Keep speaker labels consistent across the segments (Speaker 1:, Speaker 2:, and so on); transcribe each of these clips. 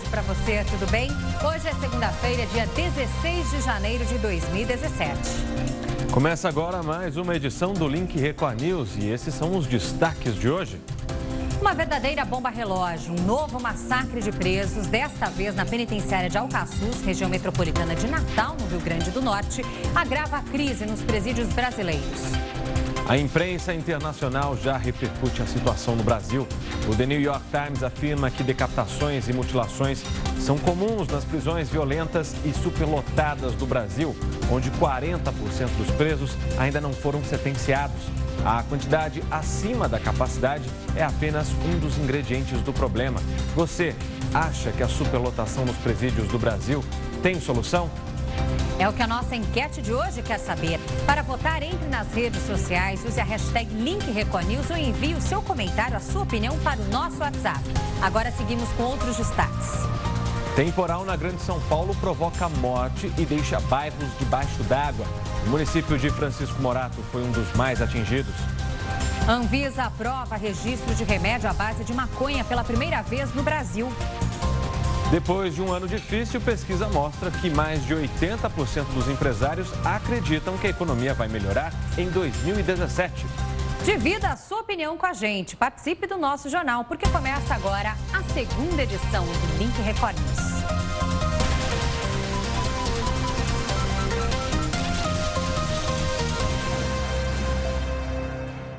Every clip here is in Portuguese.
Speaker 1: para você, tudo bem? Hoje é segunda-feira, dia 16 de janeiro de 2017.
Speaker 2: Começa agora mais uma edição do Link Record News e esses são os destaques de hoje.
Speaker 1: Uma verdadeira bomba relógio, um novo massacre de presos, desta vez na penitenciária de Alcaçuz, região metropolitana de Natal, no Rio Grande do Norte, agrava a crise nos presídios brasileiros.
Speaker 2: A imprensa internacional já repercute a situação no Brasil. O The New York Times afirma que decapitações e mutilações são comuns nas prisões violentas e superlotadas do Brasil, onde 40% dos presos ainda não foram sentenciados. A quantidade acima da capacidade é apenas um dos ingredientes do problema. Você acha que a superlotação nos presídios do Brasil tem solução?
Speaker 1: É o que a nossa enquete de hoje quer saber. Para votar, entre nas redes sociais, use a hashtag LinkRecordNews ou envie o seu comentário, a sua opinião para o nosso WhatsApp. Agora seguimos com outros destaques.
Speaker 2: Temporal na Grande São Paulo provoca morte e deixa bairros debaixo d'água. O município de Francisco Morato foi um dos mais atingidos.
Speaker 1: Anvisa aprova registro de remédio à base de maconha pela primeira vez no Brasil.
Speaker 2: Depois de um ano difícil, pesquisa mostra que mais de 80% dos empresários acreditam que a economia vai melhorar em 2017.
Speaker 1: Divida a sua opinião com a gente. Participe do nosso jornal, porque começa agora a segunda edição do Link Record News.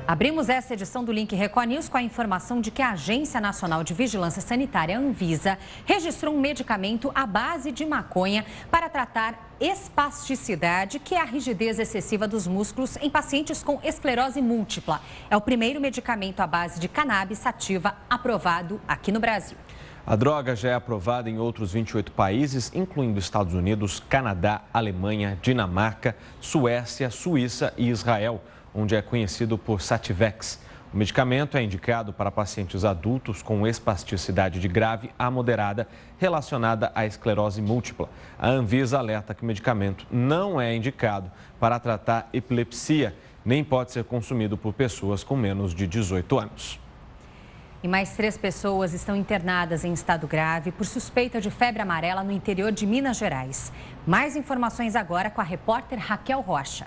Speaker 1: Abrimos essa edição do Link Record News com a informação de que a Agência Nacional de Vigilância Sanitária, Anvisa, registrou um medicamento à base de maconha para tratar espasticidade, que é a rigidez excessiva dos músculos em pacientes com esclerose múltipla. É o primeiro medicamento à base de cannabis sativa aprovado aqui no Brasil.
Speaker 2: A droga já é aprovada em outros 28 países, incluindo Estados Unidos, Canadá, Alemanha, Dinamarca, Suécia, Suíça e Israel, onde é conhecido por Sativex. O medicamento é indicado para pacientes adultos com espasticidade de grave a moderada relacionada à esclerose múltipla. A Anvisa alerta que o medicamento não é indicado para tratar epilepsia, nem pode ser consumido por pessoas com menos de 18 anos.
Speaker 1: E mais 3 pessoas estão internadas em estado grave por suspeita de febre amarela no interior de Minas Gerais. Mais informações agora com a repórter Raquel Rocha.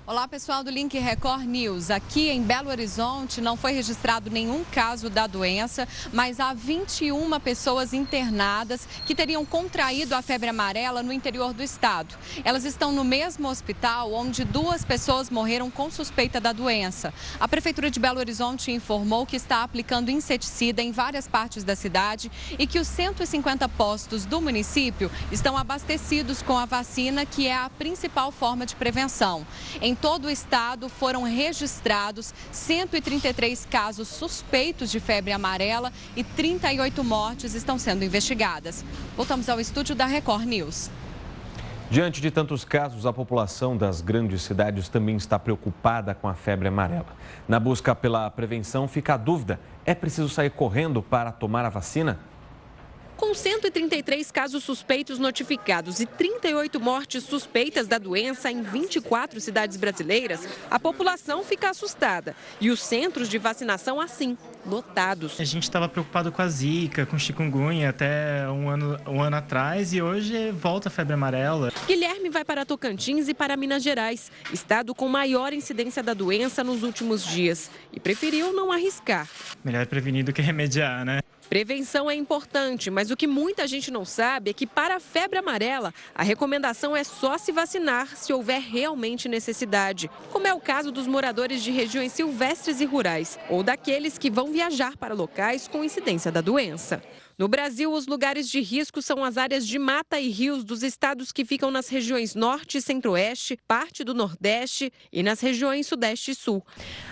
Speaker 3: Olá, pessoal do Link Record News. Aqui em Belo Horizonte não foi registrado nenhum caso da doença, mas há 21 pessoas internadas que teriam contraído a febre amarela no interior do estado. Elas estão no mesmo hospital onde 2 pessoas morreram com suspeita da doença. A Prefeitura de Belo Horizonte informou que está aplicando inseticida em várias partes da cidade e que os 150 postos do município estão abastecidos com a vacina, que é a principal forma de prevenção. Em todo o estado foram registrados 133 casos suspeitos de febre amarela e 38 mortes estão sendo investigadas. Voltamos ao estúdio da Record News.
Speaker 2: Diante de tantos casos, a população das grandes cidades também está preocupada com a febre amarela. Na busca pela prevenção, fica a dúvida: é preciso sair correndo para tomar a vacina?
Speaker 4: Com 133 casos suspeitos notificados e 38 mortes suspeitas da doença em 24 cidades brasileiras, a população fica assustada. E os centros de vacinação, assim, lotados.
Speaker 5: A gente estava preocupado com a zika, com chikungunya até um ano atrás, e hoje volta a febre amarela.
Speaker 4: Guilherme vai para Tocantins e para Minas Gerais, estado com maior incidência da doença nos últimos dias, e preferiu não arriscar.
Speaker 5: Melhor prevenir do que remediar, né?
Speaker 4: Prevenção é importante, mas o que muita gente não sabe é que para a febre amarela, a recomendação é só se vacinar se houver realmente necessidade, como é o caso dos moradores de regiões silvestres e rurais, ou daqueles que vão viajar para locais com incidência da doença. No Brasil, os lugares de risco são as áreas de mata e rios dos estados que ficam nas regiões Norte e Centro-Oeste, parte do Nordeste e nas regiões Sudeste e Sul.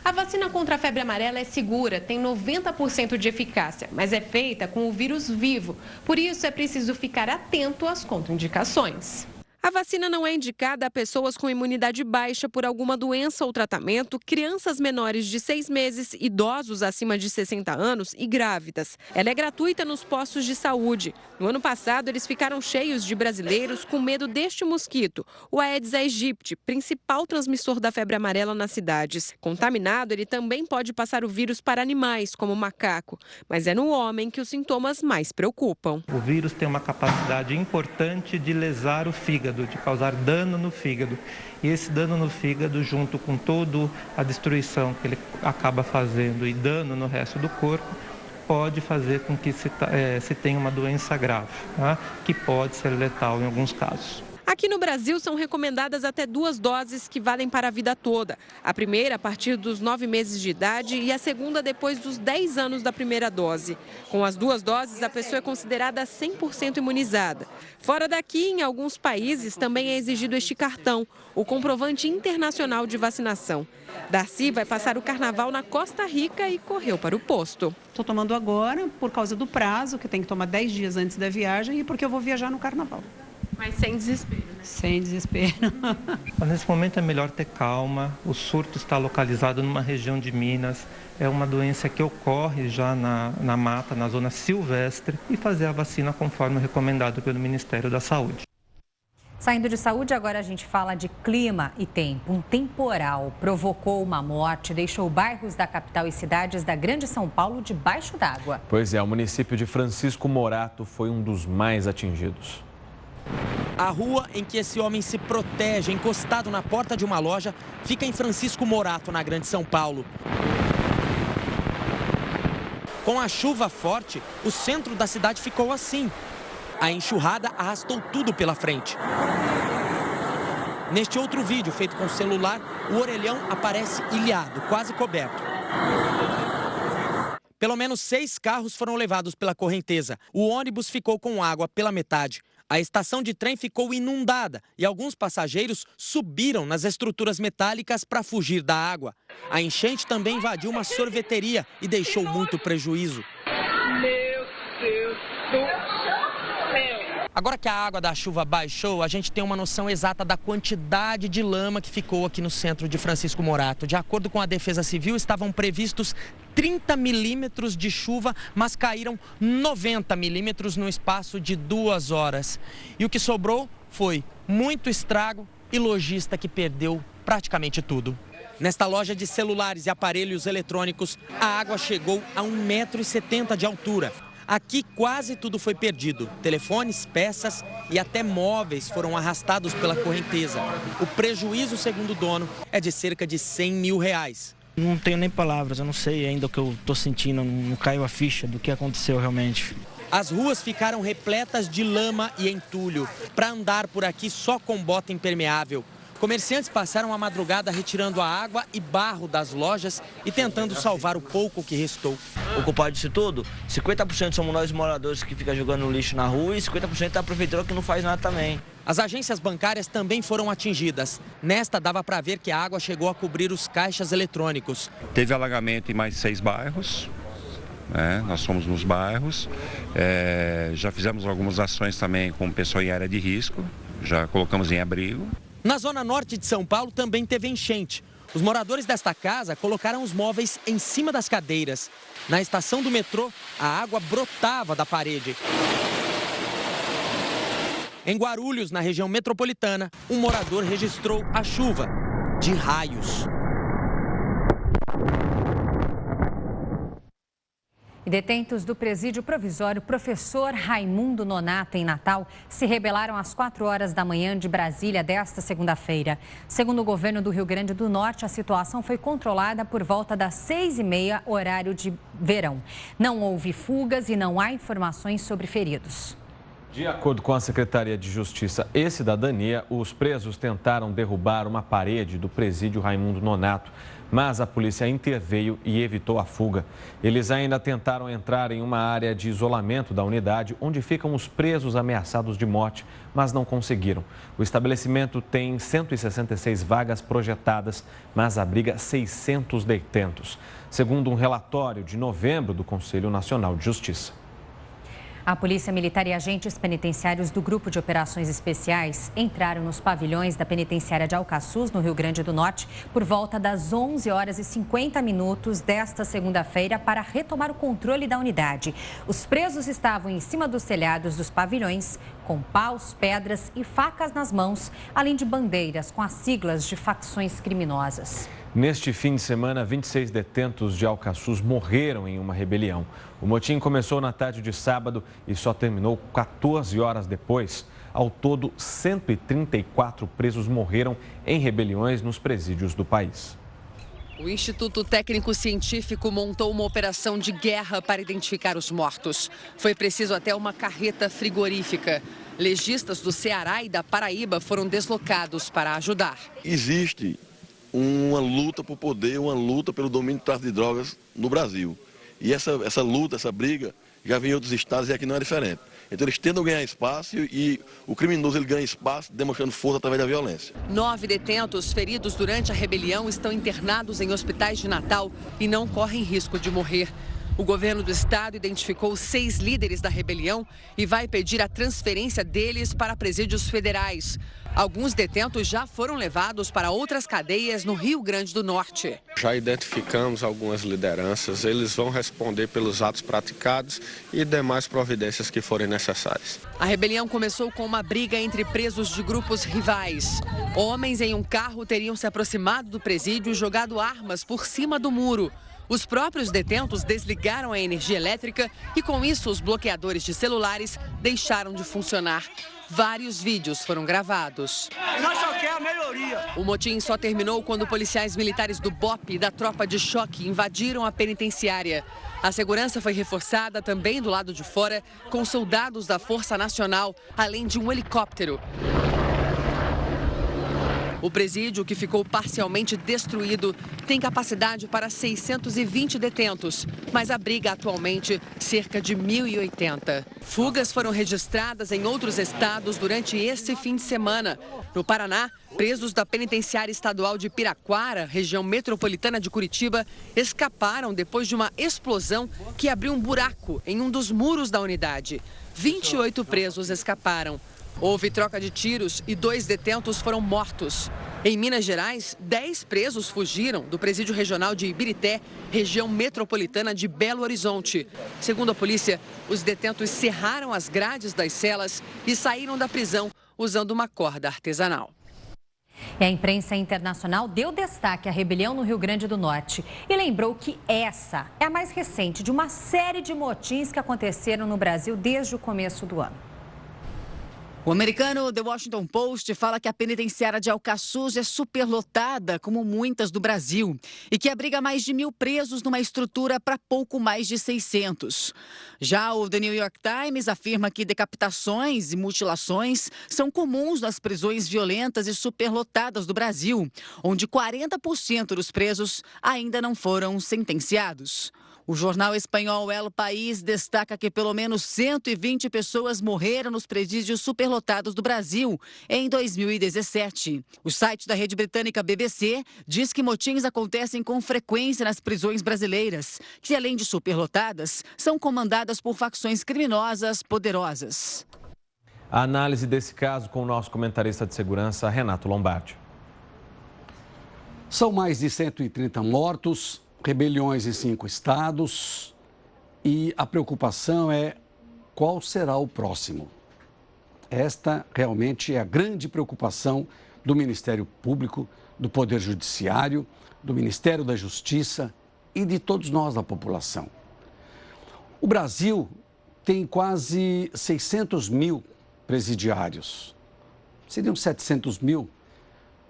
Speaker 4: A vacina contra a febre amarela é segura, tem 90% de eficácia, mas é feita com o vírus vivo. Por isso, é preciso ficar atento às contraindicações. A vacina não é indicada a pessoas com imunidade baixa por alguma doença ou tratamento, crianças menores de 6 meses, idosos acima de 60 anos e grávidas. Ela é gratuita nos postos de saúde. No ano passado, eles ficaram cheios de brasileiros com medo deste mosquito, o Aedes aegypti, principal transmissor da febre amarela nas cidades. Contaminado, ele também pode passar o vírus para animais, como o macaco. Mas é no homem que os sintomas mais preocupam.
Speaker 6: O vírus tem uma capacidade importante de lesar o fígado, de causar dano no fígado. E esse dano no fígado, junto com toda a destruição que ele acaba fazendo e dano no resto do corpo, pode fazer com que se tenha uma doença grave, tá? Que pode ser letal em alguns casos.
Speaker 4: Aqui no Brasil, são recomendadas até 2 doses que valem para a vida toda. A primeira a partir dos 9 meses de idade e a segunda depois dos 10 anos da primeira dose. Com as 2 doses, a pessoa é considerada 100% imunizada. Fora daqui, em alguns países, também é exigido este cartão, o comprovante internacional de vacinação. Darcy vai passar o carnaval na Costa Rica e correu para o posto.
Speaker 7: Estou tomando agora por causa do prazo, que tem que tomar 10 dias antes da viagem e porque eu vou viajar no carnaval.
Speaker 3: Mas sem desespero, né?
Speaker 7: Sem desespero.
Speaker 6: Nesse momento é melhor ter calma. O surto está localizado numa região de Minas. É uma doença que ocorre já na mata, na zona silvestre, e fazer a vacina conforme recomendado pelo Ministério da Saúde.
Speaker 1: Saindo de saúde, agora a gente fala de clima e tempo. Um temporal provocou uma morte, deixou bairros da capital e cidades da Grande São Paulo debaixo d'água.
Speaker 2: Pois é, o município de Francisco Morato foi um dos mais atingidos.
Speaker 8: A rua em que esse homem se protege, encostado na porta de uma loja, fica em Francisco Morato, na Grande São Paulo. Com a chuva forte, o centro da cidade ficou assim. A enxurrada arrastou tudo pela frente. Neste outro vídeo, feito com celular, o orelhão aparece ilhado, quase coberto. Pelo menos 6 carros foram levados pela correnteza. O ônibus ficou com água pela metade. A estação de trem ficou inundada e alguns passageiros subiram nas estruturas metálicas para fugir da água. A enchente também invadiu uma sorveteria e deixou muito prejuízo. Meu Deus do céu! Agora que a água da chuva baixou, a gente tem uma noção exata da quantidade de lama que ficou aqui no centro de Francisco Morato. De acordo com a Defesa Civil, estavam previstos 30 milímetros de chuva, mas caíram 90 milímetros no espaço de 2 horas. E o que sobrou foi muito estrago e lojista que perdeu praticamente tudo. Nesta loja de celulares e aparelhos eletrônicos, a água chegou a 1,70 m de altura. Aqui quase tudo foi perdido. Telefones, peças e até móveis foram arrastados pela correnteza. O prejuízo, segundo o dono, é de cerca de R$100 mil.
Speaker 9: Não tenho nem palavras, eu não sei ainda o que eu estou sentindo, não caiu a ficha do que aconteceu realmente.
Speaker 8: As ruas ficaram repletas de lama e entulho. Para andar por aqui só com bota impermeável. Comerciantes passaram a madrugada retirando a água e barro das lojas e tentando salvar o pouco que restou.
Speaker 9: O culpado disso tudo, 50% somos nós moradores que ficam jogando lixo na rua e 50% é a prefeitura que não faz nada também.
Speaker 8: As agências bancárias também foram atingidas. Nesta dava para ver que a água chegou a cobrir os caixas eletrônicos.
Speaker 10: Teve alagamento em mais 6 bairros. Nós fomos nos bairros. Já fizemos algumas ações também com o pessoal em área de risco. Já colocamos em abrigo.
Speaker 8: Na zona norte de São Paulo também teve enchente. Os moradores desta casa colocaram os móveis em cima das cadeiras. Na estação do metrô, a água brotava da parede. Em Guarulhos, na região metropolitana, um morador registrou a chuva de raios.
Speaker 1: E detentos do presídio provisório Professor Raimundo Nonato, em Natal, se rebelaram às 4 horas da manhã de Brasília desta segunda-feira. Segundo o governo do Rio Grande do Norte, a situação foi controlada por volta das 6h30, horário de verão. Não houve fugas e não há informações sobre feridos.
Speaker 2: De acordo com a Secretaria de Justiça e Cidadania, os presos tentaram derrubar uma parede do presídio Raimundo Nonato, mas a polícia interveio e evitou a fuga. Eles ainda tentaram entrar em uma área de isolamento da unidade, onde ficam os presos ameaçados de morte, mas não conseguiram. O estabelecimento tem 166 vagas projetadas, mas abriga 600 detentos, segundo um relatório de novembro do Conselho Nacional de Justiça.
Speaker 1: A Polícia Militar e agentes penitenciários do Grupo de Operações Especiais entraram nos pavilhões da penitenciária de Alcaçuz, no Rio Grande do Norte, por volta das 11 horas e 50 minutos desta segunda-feira para retomar o controle da unidade. Os presos estavam em cima dos telhados dos pavilhões, com paus, pedras e facas nas mãos, além de bandeiras com as siglas de facções criminosas.
Speaker 2: Neste fim de semana, 26 detentos de Alcaçuz morreram em uma rebelião. O motim começou na tarde de sábado e só terminou 14 horas depois. Ao todo, 134 presos morreram em rebeliões nos presídios do país.
Speaker 11: O Instituto Técnico Científico montou uma operação de guerra para identificar os mortos. Foi preciso até uma carreta frigorífica. Legistas do Ceará e da Paraíba foram deslocados para ajudar.
Speaker 12: Existe uma luta por poder, uma luta pelo domínio do tráfico de drogas no Brasil. E essa luta, essa briga, já vem em outros estados e aqui não é diferente. Então eles tentam ganhar espaço e o criminoso ele ganha espaço demonstrando força através da violência.
Speaker 11: 9 detentos feridos durante a rebelião estão internados em hospitais de Natal e não correm risco de morrer. O governo do estado identificou 6 líderes da rebelião e vai pedir a transferência deles para presídios federais. Alguns detentos já foram levados para outras cadeias no Rio Grande do Norte.
Speaker 13: Já identificamos algumas lideranças, eles vão responder pelos atos praticados e demais providências que forem necessárias.
Speaker 11: A rebelião começou com uma briga entre presos de grupos rivais. Homens em um carro teriam se aproximado do presídio e jogado armas por cima do muro. Os próprios detentos desligaram a energia elétrica e, com isso, os bloqueadores de celulares deixaram de funcionar. Vários vídeos foram gravados.
Speaker 14: Nós só queremos a melhoria.
Speaker 11: O motim só terminou quando policiais militares do BOPE e da tropa de choque invadiram a penitenciária. A segurança foi reforçada também do lado de fora, com soldados da Força Nacional, além de um helicóptero. O presídio, que ficou parcialmente destruído, tem capacidade para 620 detentos, mas abriga atualmente cerca de 1.080. Fugas foram registradas em outros estados durante esse fim de semana. No Paraná, presos da Penitenciária Estadual de Piraquara, região metropolitana de Curitiba, escaparam depois de uma explosão que abriu um buraco em um dos muros da unidade. 28 presos escaparam. Houve troca de tiros e 2 detentos foram mortos. Em Minas Gerais, 10 presos fugiram do presídio regional de Ibirité, região metropolitana de Belo Horizonte. Segundo a polícia, os detentos serraram as grades das celas e saíram da prisão usando uma corda artesanal.
Speaker 1: E a imprensa internacional deu destaque à rebelião no Rio Grande do Norte e lembrou que essa é a mais recente de uma série de motins que aconteceram no Brasil desde o começo do ano.
Speaker 15: O americano The Washington Post fala que a penitenciária de Alcaçuz é superlotada, como muitas do Brasil, e que abriga mais de 1.000 presos numa estrutura para pouco mais de 600. Já o The New York Times afirma que decapitações e mutilações são comuns nas prisões violentas e superlotadas do Brasil, onde 40% dos presos ainda não foram sentenciados. O jornal espanhol El País destaca que pelo menos 120 pessoas morreram nos presídios superlotados do Brasil em 2017. O site da rede britânica BBC diz que motins acontecem com frequência nas prisões brasileiras, que além de superlotadas, são comandadas por facções criminosas poderosas.
Speaker 2: A análise desse caso com o nosso comentarista de segurança, Renato Lombardi.
Speaker 16: São mais de 130 mortos, rebeliões em 5 estados e a preocupação é qual será o próximo. Esta realmente é a grande preocupação do Ministério Público, do Poder Judiciário, do Ministério da Justiça e de todos nós da população. O Brasil tem quase 600 mil presidiários, seriam 700 mil,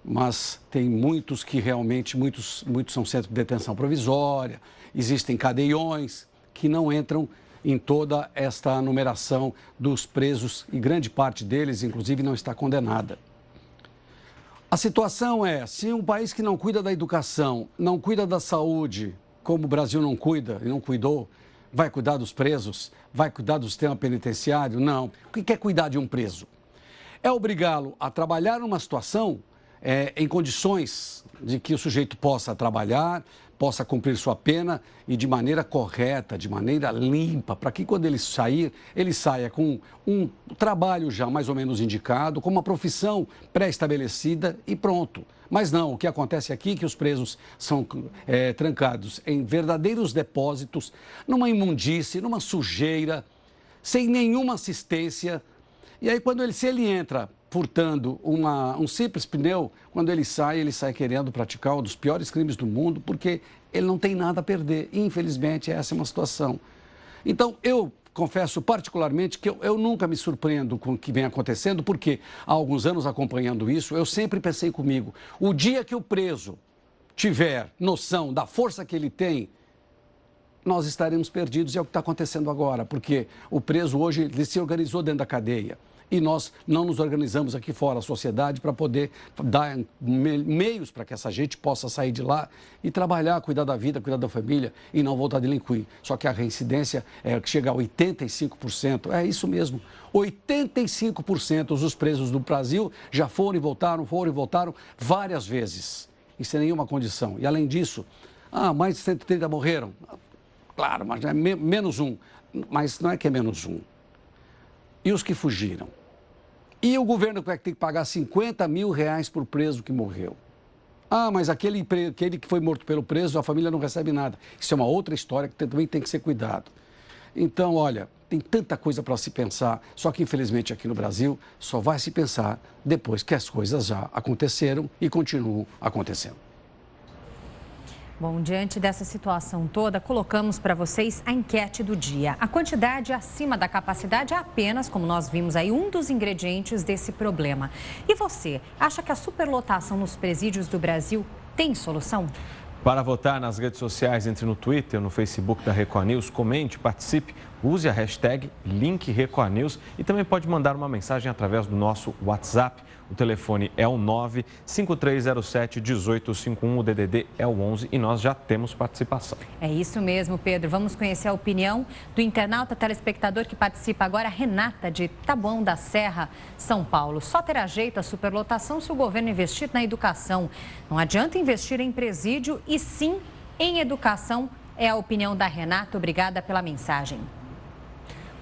Speaker 16: mas tem muitos que realmente, muitos são centros de detenção provisória, existem cadeiões que não entram em toda esta numeração dos presos e grande parte deles, inclusive, não está condenada. A situação é, se um país que não cuida da educação, não cuida da saúde, como o Brasil não cuida e não cuidou, vai cuidar dos presos? Vai cuidar do sistema penitenciário? Não. O que é cuidar de um preso? É obrigá-lo a trabalhar numa situação em condições de que o sujeito possa trabalhar, possa cumprir sua pena e de maneira correta, de maneira limpa, para que quando ele sair, ele saia com um trabalho já mais ou menos indicado, com uma profissão pré-estabelecida e pronto. Mas não, o que acontece aqui é que os presos são trancados em verdadeiros depósitos, numa imundície, numa sujeira, sem nenhuma assistência. E aí, se ele entra furtando um simples pneu, quando ele sai querendo praticar um dos piores crimes do mundo, porque ele não tem nada a perder. Infelizmente, essa é uma situação. Então, eu confesso particularmente que eu nunca me surpreendo com o que vem acontecendo, porque há alguns anos acompanhando isso, eu sempre pensei comigo, o dia que o preso tiver noção da força que ele tem, nós estaremos perdidos. E é o que está acontecendo agora, porque o preso hoje ele se organizou dentro da cadeia. E nós não nos organizamos aqui fora, a sociedade, para poder dar meios para que essa gente possa sair de lá e trabalhar, cuidar da vida, cuidar da família e não voltar a delinquir. Só que a reincidência chega a 85%. É isso mesmo. 85% dos presos do Brasil já foram e voltaram várias vezes. E sem nenhuma condição. E além disso, mais de 130 morreram. Claro, mas é menos um. Mas não é que é menos um. E os que fugiram? E o governo vai ter que pagar R$50 mil por preso que morreu. Mas aquele que foi morto pelo preso, a família não recebe nada. Isso é uma outra história que também tem que ser cuidado. Então, olha, tem tanta coisa para se pensar, só que infelizmente aqui no Brasil só vai se pensar depois que as coisas já aconteceram e continuam acontecendo.
Speaker 1: Bom, diante dessa situação toda, colocamos para vocês a enquete do dia. A quantidade acima da capacidade é apenas, como nós vimos aí, um dos ingredientes desse problema. E você, acha que a superlotação nos presídios do Brasil tem solução?
Speaker 2: Para votar nas redes sociais, entre no Twitter, no Facebook da Record News, comente, participe, use a hashtag #LinkRecordNews e também pode mandar uma mensagem através do nosso WhatsApp. O telefone é o 95307-1851, o DDD é o 11 e nós já temos participação.
Speaker 1: É isso mesmo, Pedro. Vamos conhecer a opinião do internauta telespectador que participa agora, Renata, de Taboão da Serra, São Paulo. Só terá jeito a superlotação se o governo investir na educação. Não adianta investir em presídio e sim em educação. É a opinião da Renata. Obrigada pela mensagem.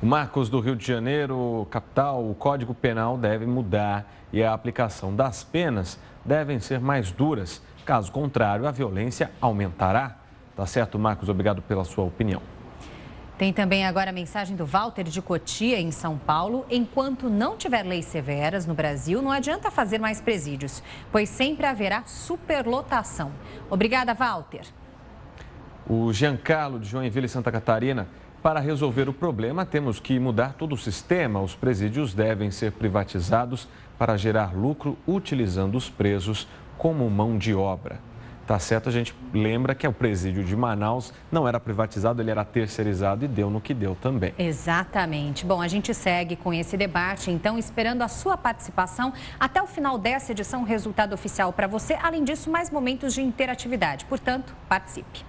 Speaker 2: O Marcos, do Rio de Janeiro, capital, o Código Penal deve mudar e a aplicação das penas devem ser mais duras. Caso contrário, a violência aumentará. Tá certo, Marcos? Obrigado pela sua opinião.
Speaker 1: Tem também agora a mensagem do Walter de Cotia, em São Paulo. Enquanto não tiver leis severas no Brasil, não adianta fazer mais presídios, pois sempre haverá superlotação. Obrigada, Walter.
Speaker 2: O Giancarlo, de Joinville, Santa Catarina. Para resolver o problema, temos que mudar todo o sistema. Os presídios devem ser privatizados para gerar lucro, utilizando os presos como mão de obra. Tá certo? A gente lembra que o presídio de Manaus não era privatizado, ele era terceirizado e deu no que deu também.
Speaker 1: Exatamente. Bom, a gente segue com esse debate, então, esperando a sua participação. Até o final dessa edição, resultado oficial para você. Além disso, mais momentos de interatividade. Portanto, participe.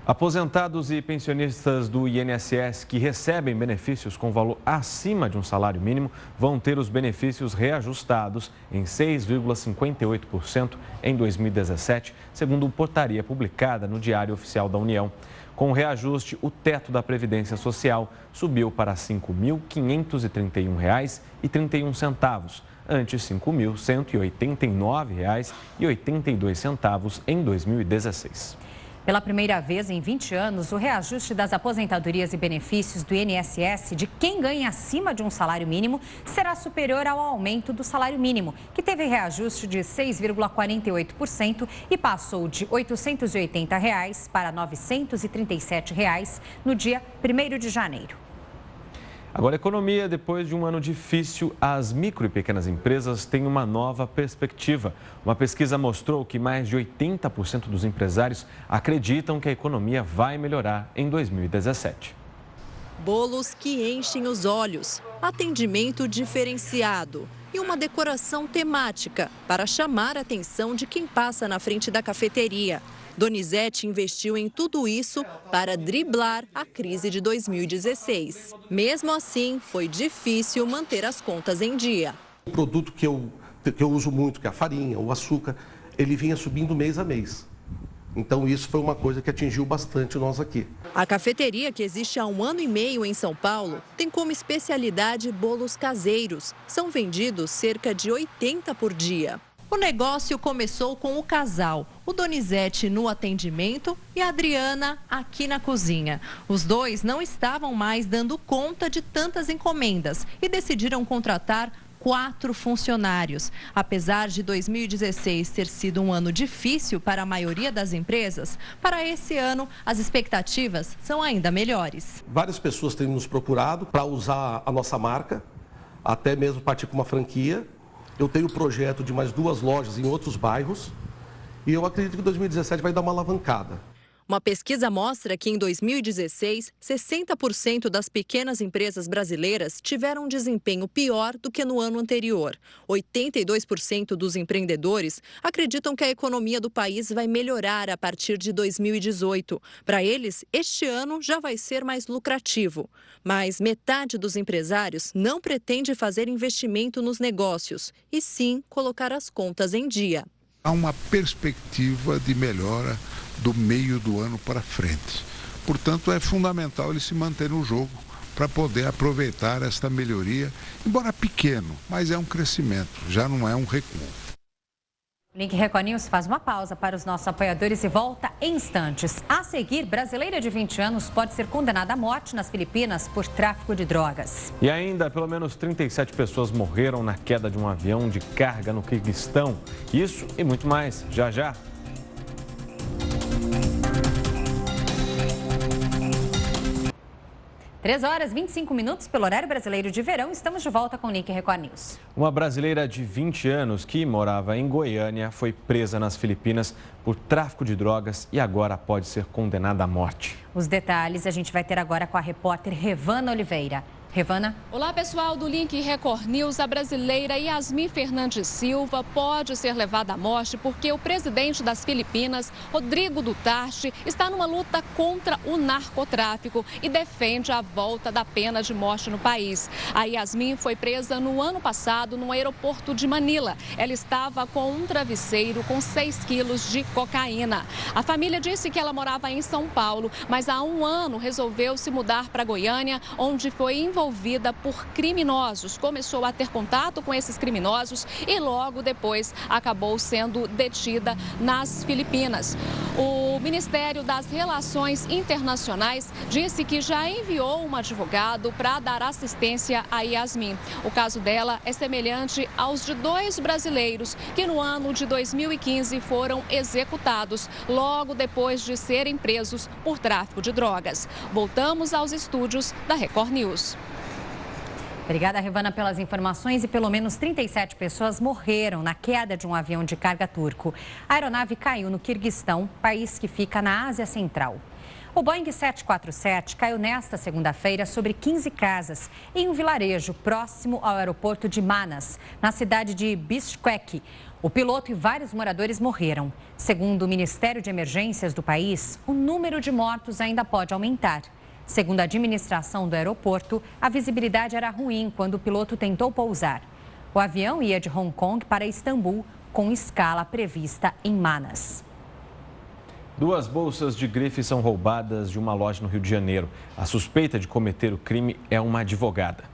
Speaker 2: Aposentados e pensionistas do INSS que recebem benefícios com valor acima de um salário mínimo vão ter os benefícios reajustados em 6,58% em 2017, segundo portaria publicada no Diário Oficial da União. Com o reajuste, o teto da Previdência Social subiu para R$ 5.531,31, antes R$ 5.189,82 em 2016.
Speaker 1: Pela primeira vez em 20 anos, o reajuste das aposentadorias e benefícios do INSS de quem ganha acima de um salário mínimo será superior ao aumento do salário mínimo, que teve reajuste de 6,48% e passou de R$ 880 para R$ 937 no dia 1º de janeiro.
Speaker 2: Agora, economia. Depois de um ano difícil, as micro e pequenas empresas têm uma nova perspectiva. Uma pesquisa mostrou que mais de 80% dos empresários acreditam que a economia vai melhorar em 2017.
Speaker 17: Bolos que enchem os olhos, atendimento diferenciado e uma decoração temática para chamar a atenção de quem passa na frente da cafeteria. Donizete investiu em tudo isso para driblar a crise de 2016. Mesmo assim, foi difícil manter as contas em dia.
Speaker 18: O produto que eu uso muito, que é a farinha, o açúcar, ele vinha subindo mês a mês. Então isso foi uma coisa que atingiu bastante nós aqui.
Speaker 17: A cafeteria, que existe há 1 ano e meio em São Paulo, tem como especialidade bolos caseiros. São vendidos cerca de 80 por dia. O negócio começou com o casal, o Donizete no atendimento e a Adriana aqui na cozinha. Os dois não estavam mais dando conta de tantas encomendas e decidiram contratar 4 funcionários. Apesar de 2016 ter sido um ano difícil para a maioria das empresas, para esse ano as expectativas são ainda melhores.
Speaker 18: Várias pessoas têm nos procurado para usar a nossa marca, até mesmo partir com uma franquia. Eu tenho projeto de mais 2 lojas em outros bairros e eu acredito que 2017 vai dar uma alavancada.
Speaker 17: Uma pesquisa mostra que em 2016, 60% das pequenas empresas brasileiras tiveram um desempenho pior do que no ano anterior. 82% dos empreendedores acreditam que a economia do país vai melhorar a partir de 2018. Para eles, este ano já vai ser mais lucrativo. Mas metade dos empresários não pretende fazer investimento nos negócios, e sim colocar as contas em dia.
Speaker 19: Há uma perspectiva de melhora do meio do ano para frente. Portanto, é fundamental ele se manter no jogo para poder aproveitar esta melhoria, embora pequeno, mas é um crescimento, já não é um recuo.
Speaker 1: O Link Record News faz uma pausa para os nossos apoiadores e volta em instantes. A seguir, brasileira de 20 anos pode ser condenada à morte nas Filipinas por tráfico de drogas.
Speaker 2: E ainda, pelo menos 37 pessoas morreram na queda de um avião de carga no Quirguistão. Isso e muito mais, já já.
Speaker 1: Três horas e 25 minutos pelo horário brasileiro de verão. Estamos de volta com o Link Record News.
Speaker 2: Uma brasileira de 20 anos que morava em Goiânia foi presa nas Filipinas por tráfico de drogas e agora pode ser condenada à morte.
Speaker 1: Os detalhes a gente vai ter agora com a repórter Revana Oliveira. Revana.
Speaker 3: Olá, pessoal do Link Record News. A brasileira Yasmin Fernandes Silva pode ser levada à morte porque o presidente das Filipinas, Rodrigo Duterte, está numa luta contra o narcotráfico e defende a volta da pena de morte no país. A Yasmin foi presa no ano passado no aeroporto de Manila. Ela estava com um travesseiro com 6 quilos de cocaína. A família disse que ela morava em São Paulo, mas há 1 ano resolveu se mudar para Goiânia, onde foi envolvida por criminosos. Começou a ter contato com esses criminosos e logo depois acabou sendo detida nas Filipinas. O Ministério das Relações Internacionais disse que já enviou um advogado para dar assistência a Yasmin. O caso dela é semelhante aos de 2 brasileiros que no ano de 2015 foram executados logo depois de serem presos por tráfico de drogas. Voltamos aos estúdios da Record News.
Speaker 1: Obrigada, Revana, pelas informações. E pelo menos 37 pessoas morreram na queda de um avião de carga turco. A aeronave caiu no Quirguistão, país que fica na Ásia Central. O Boeing 747 caiu nesta segunda-feira sobre 15 casas em um vilarejo próximo ao aeroporto de Manas, na cidade de Bishkek. O piloto e vários moradores morreram. Segundo o Ministério de Emergências do país, o número de mortos ainda pode aumentar. Segundo a administração do aeroporto, a visibilidade era ruim quando o piloto tentou pousar. O avião ia de Hong Kong para Istambul, com escala prevista em Manas.
Speaker 2: 2 bolsas de grife são roubadas de uma loja no Rio de Janeiro. A suspeita de cometer o crime é uma advogada.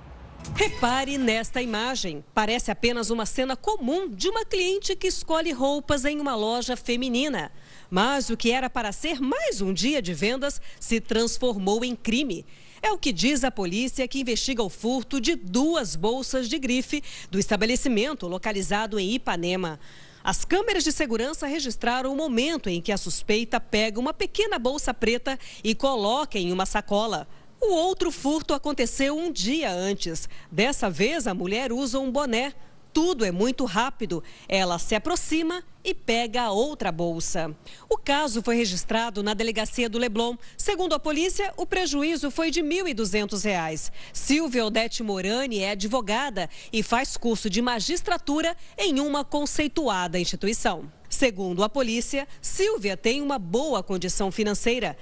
Speaker 20: Repare nesta imagem. Parece apenas uma cena comum de uma cliente que escolhe roupas em uma loja feminina. Mas o que era para ser mais um dia de vendas se transformou em crime. É o que diz a polícia, que investiga o furto de 2 bolsas de grife do estabelecimento localizado em Ipanema. As câmeras de segurança registraram o momento em que a suspeita pega uma pequena bolsa preta e coloca em uma sacola. O outro furto aconteceu um dia antes. Dessa vez, a mulher usa um boné. Tudo é muito rápido. Ela se aproxima e pega a outra bolsa. O caso foi registrado na delegacia do Leblon. Segundo a polícia, o prejuízo foi de R$ 1.200. Silvia Odete Morani é advogada e faz curso de magistratura em uma conceituada instituição. Segundo a polícia, Silvia tem uma boa condição financeira.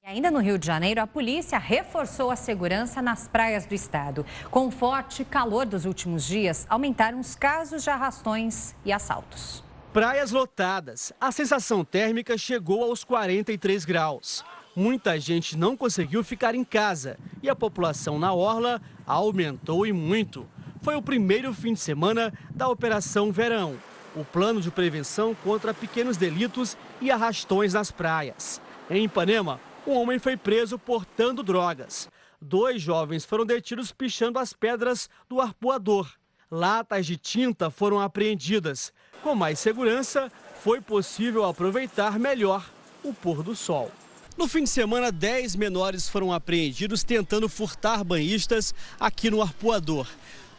Speaker 1: E ainda no Rio de Janeiro, a polícia reforçou a segurança nas praias do estado. Com o forte calor dos últimos dias, aumentaram os casos de arrastões e assaltos.
Speaker 21: Praias lotadas, a sensação térmica chegou aos 43 graus. Muita gente não conseguiu ficar em casa e a população na orla aumentou e muito. Foi o primeiro fim de semana da Operação Verão, o plano de prevenção contra pequenos delitos e arrastões nas praias. Em Ipanema, um homem foi preso portando drogas. 2 jovens foram detidos pichando as pedras do arpoador. Latas de tinta foram apreendidas. Com mais segurança, foi possível aproveitar melhor o pôr do sol. No fim de semana, 10 menores foram apreendidos tentando furtar banhistas aqui no arpoador.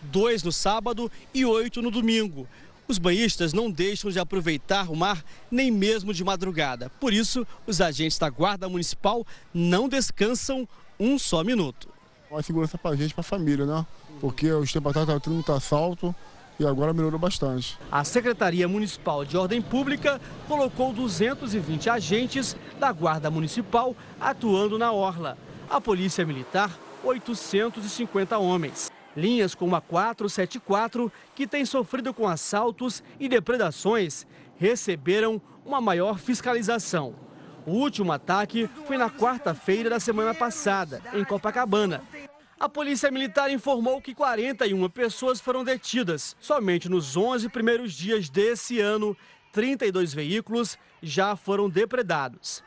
Speaker 21: 2 no sábado e 8 no domingo. Os banhistas não deixam de aproveitar o mar nem mesmo de madrugada. Por isso, os agentes da Guarda Municipal não descansam um só minuto.
Speaker 22: Uma segurança para a gente, para a família, né? Porque os tempos atrás estava tendo muito assalto e agora melhorou bastante.
Speaker 21: A Secretaria Municipal de Ordem Pública colocou 220 agentes da Guarda Municipal atuando na orla. A Polícia Militar, 850 homens. Linhas como a 474, que tem sofrido com assaltos e depredações, receberam uma maior fiscalização. O último ataque foi na quarta-feira da semana passada, em Copacabana. A Polícia Militar informou que 41 pessoas foram detidas. Somente nos 11 primeiros dias desse ano, 32 veículos já foram depredados.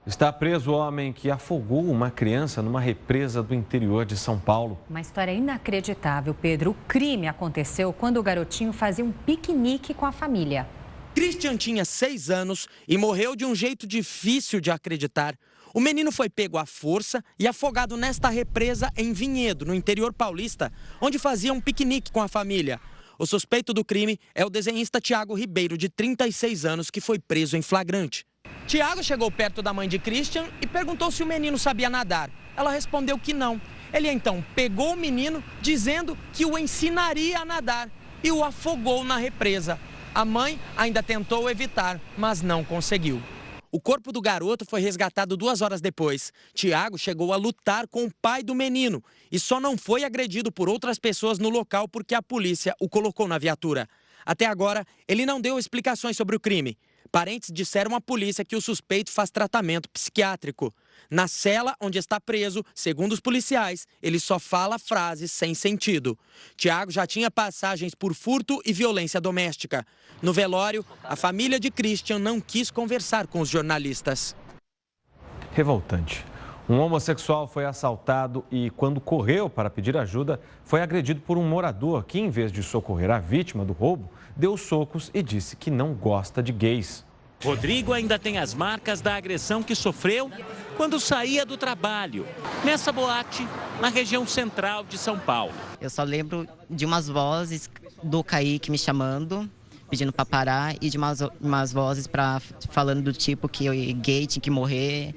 Speaker 2: Está preso o homem que afogou uma criança numa represa do interior de São Paulo.
Speaker 1: Uma história inacreditável, Pedro. O crime aconteceu quando o garotinho fazia um piquenique com a família.
Speaker 8: Christian tinha 6 anos e morreu de um jeito difícil de acreditar. O menino foi pego à força e afogado nesta represa em Vinhedo, no interior paulista, onde fazia um piquenique com a família. O suspeito do crime é o desenhista Tiago Ribeiro, de 36 anos, que foi preso em flagrante. Tiago chegou perto da mãe de Christian e perguntou se o menino sabia nadar. Ela respondeu que não. Ele então pegou o menino, dizendo que o ensinaria a nadar, e o afogou na represa. A mãe ainda tentou evitar, mas não conseguiu. O corpo do garoto foi resgatado 2 horas depois. Tiago chegou a lutar com o pai do menino e só não foi agredido por outras pessoas no local porque a polícia o colocou na viatura. Até agora, ele não deu explicações sobre o crime. Parentes disseram à polícia que o suspeito faz tratamento psiquiátrico. Na cela onde está preso, segundo os policiais, ele só fala frases sem sentido. Tiago já tinha passagens por furto e violência doméstica. No velório, a família de Christian não quis conversar com os jornalistas.
Speaker 2: Revoltante. Um homossexual foi assaltado e, quando correu para pedir ajuda, foi agredido por um morador que, em vez de socorrer a vítima do roubo, deu socos e disse que não gosta de gays.
Speaker 23: Rodrigo ainda tem as marcas da agressão que sofreu quando saía do trabalho, nessa boate, na região central de São Paulo.
Speaker 24: Eu só lembro de umas vozes do Kaique me chamando, pedindo para parar, e de umas vozes falando do tipo que gay tinha que morrer,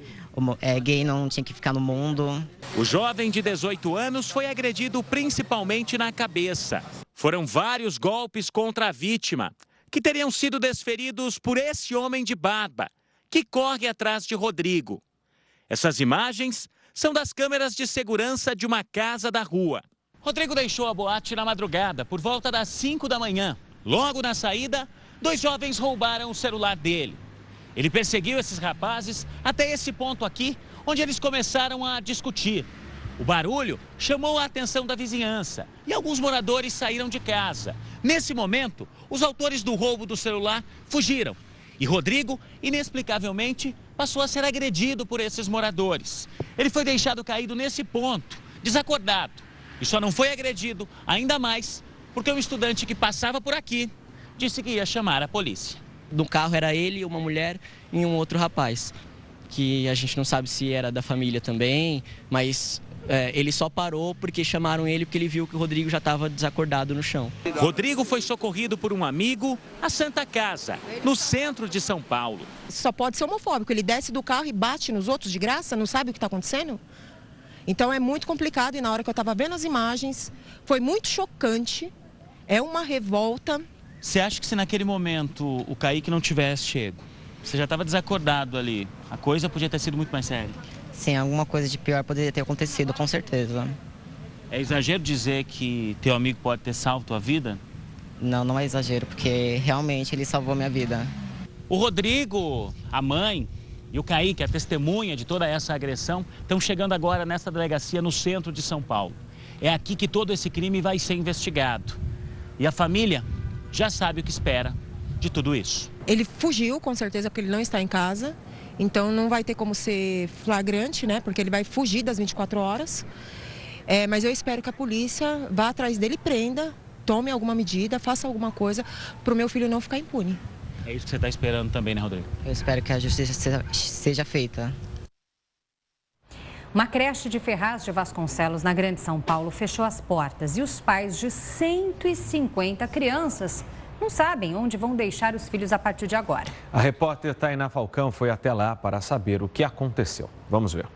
Speaker 24: gay não tinha que ficar no mundo.
Speaker 23: O jovem de 18 anos foi agredido principalmente na cabeça. Foram vários golpes contra a vítima, que teriam sido desferidos por esse homem de barba, que corre atrás de Rodrigo. Essas imagens são das câmeras de segurança de uma casa da rua. Rodrigo deixou a boate na madrugada, por volta das 5 da manhã. Logo na saída, 2 jovens roubaram o celular dele. Ele perseguiu esses rapazes até esse ponto aqui, onde eles começaram a discutir. O barulho chamou a atenção da vizinhança e alguns moradores saíram de casa. Nesse momento, os autores do roubo do celular fugiram. E Rodrigo, inexplicavelmente, passou a ser agredido por esses moradores. Ele foi deixado caído nesse ponto, desacordado. E só não foi agredido, ainda mais, porque um estudante que passava por aqui disse que ia chamar a polícia.
Speaker 24: No carro era ele, uma mulher e um outro rapaz, que a gente não sabe se era da família também, mas ele só parou porque chamaram ele porque ele viu que o Rodrigo já estava desacordado no chão.
Speaker 23: Rodrigo foi socorrido por um amigo à Santa Casa, no centro de São Paulo.
Speaker 25: Só pode ser homofóbico, ele desce do carro e bate nos outros de graça, não sabe o que está acontecendo? Então é muito complicado e na hora que eu estava vendo as imagens, foi muito chocante, é uma revolta.
Speaker 23: Você acha que se naquele momento o Kaique não tivesse chego, você já estava desacordado ali, a coisa podia ter sido muito mais séria?
Speaker 24: Sim, alguma coisa de pior poderia ter acontecido, com certeza.
Speaker 23: É exagero dizer que teu amigo pode ter salvo tua vida?
Speaker 24: Não é exagero, porque realmente ele salvou minha vida.
Speaker 23: O Rodrigo, a mãe, e o Kaique, a testemunha de toda essa agressão, estão chegando agora nessa delegacia no centro de São Paulo. É aqui que todo esse crime vai ser investigado. E a família já sabe o que espera de tudo isso.
Speaker 25: Ele fugiu, com certeza, porque ele não está em casa. Então não vai ter como ser flagrante, né? Porque ele vai fugir das 24 horas. Mas eu espero que a polícia vá atrás dele, prenda, tome alguma medida, faça alguma coisa para o meu filho não ficar impune.
Speaker 23: É isso que você está esperando também, né, Rodrigo?
Speaker 24: Eu espero que a justiça seja feita.
Speaker 1: Uma creche de Ferraz de Vasconcelos, na Grande São Paulo, fechou as portas e os pais de 150 crianças não sabem onde vão deixar os filhos a partir de agora.
Speaker 2: A repórter Tainá Falcão foi até lá para saber o que aconteceu. Vamos ver.